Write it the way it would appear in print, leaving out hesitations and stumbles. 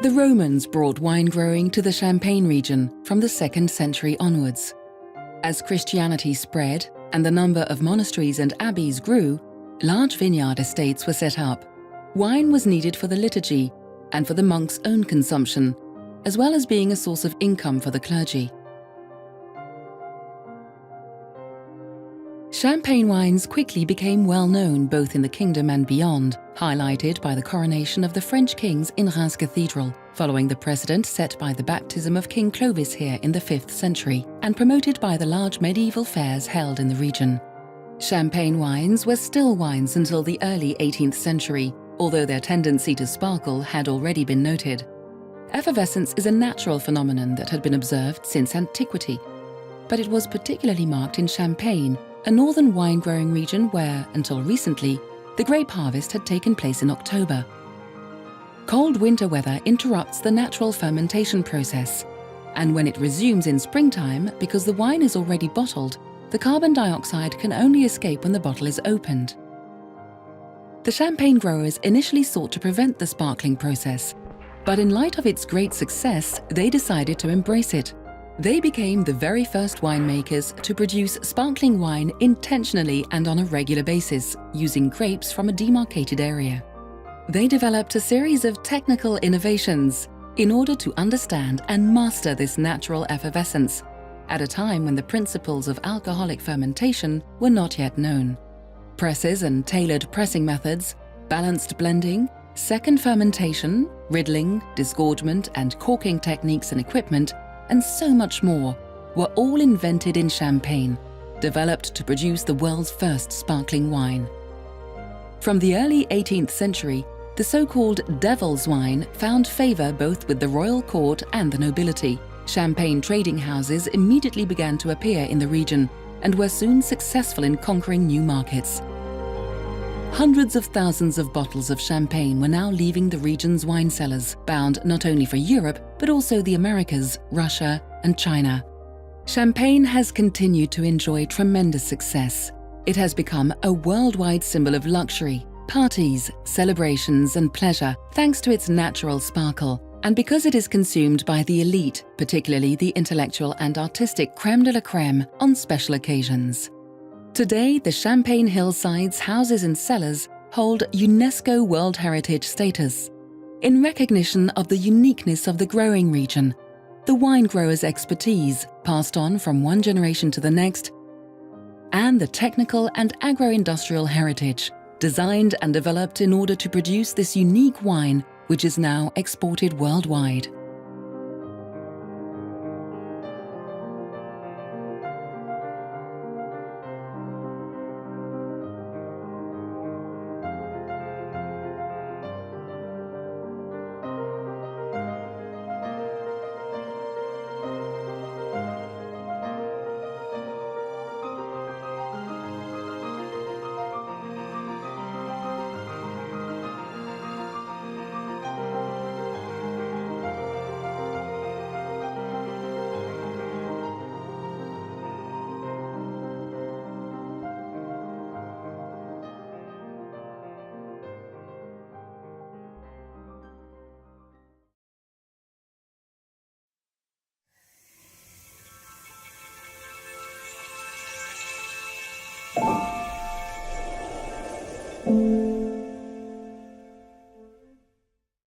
The Romans brought wine growing to the Champagne region from the 2nd century onwards. As Christianity spread and the number of monasteries and abbeys grew, large vineyard estates were set up. Wine was needed for the liturgy and for the monks' own consumption, as well as being a source of income for the clergy. Champagne wines quickly became well known both in the kingdom and beyond, highlighted by the coronation of the French kings in Reims Cathedral, following the precedent set by the baptism of King Clovis here in the 5th century, and promoted by the large medieval fairs held in the region. Champagne wines were still wines until the early 18th century, although their tendency to sparkle had already been noted. Effervescence is a natural phenomenon that had been observed since antiquity, but it was particularly marked in Champagne, a northern wine-growing region where, until recently, the grape harvest had taken place in October. Cold winter weather interrupts the natural fermentation process, and when it resumes in springtime, because the wine is already bottled, the carbon dioxide can only escape when the bottle is opened. The Champagne growers initially sought to prevent the sparkling process, but in light of its great success, they decided to embrace it. They became the very first winemakers to produce sparkling wine intentionally and on a regular basis, using grapes from a demarcated area. They developed a series of technical innovations in order to understand and master this natural effervescence, at a time when the principles of alcoholic fermentation were not yet known. Presses and tailored pressing methods, balanced blending, second fermentation, riddling, disgorgement and corking techniques and equipment, and so much more, were all invented in Champagne, developed to produce the world's first sparkling wine. From the early 18th century, the so-called devil's wine found favor both with the royal court and the nobility. Champagne trading houses immediately began to appear in the region and were soon successful in conquering new markets. Hundreds of thousands of bottles of champagne were now leaving the region's wine cellars, bound not only for Europe, but also the Americas, Russia, and China. Champagne has continued to enjoy tremendous success. It has become a worldwide symbol of luxury, parties, celebrations, and pleasure, thanks to its natural sparkle, and because it is consumed by the elite, particularly the intellectual and artistic crème de la crème, on special occasions. Today, the Champagne hillsides, houses and cellars hold UNESCO World Heritage status. In recognition of the uniqueness of the growing region, the wine growers' expertise passed on from one generation to the next, and the technical and agro-industrial heritage designed and developed in order to produce this unique wine, which is now exported worldwide.